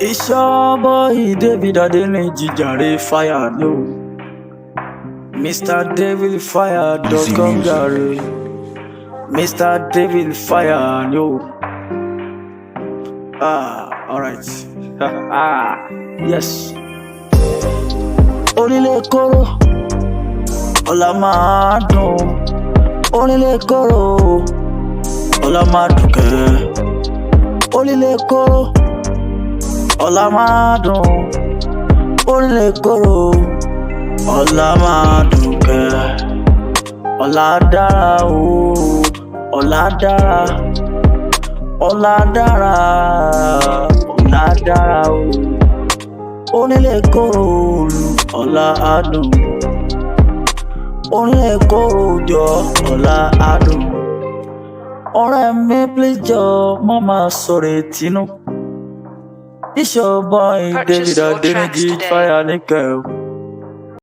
It's your boy David Adeniji jare fire no. Mr. David Fire.com jare. Mr. David Fire no. Alright. Yes. Onile Koro, Ola Adun. Onile Koro, Ola Adun. Onile Koro, Ola Adun. Onile Koro, Ola Adun. Ola dara o, Ola dara, Ola dara, Ola dara o. Onile Koro, Ola Adun. Onile Koro jo, Ola Adun. Ọ̀rẹ́ mi please jọ, mo máa sọ̀rọ̀ tinu. It's your boy David Adeniji Fire nìkan.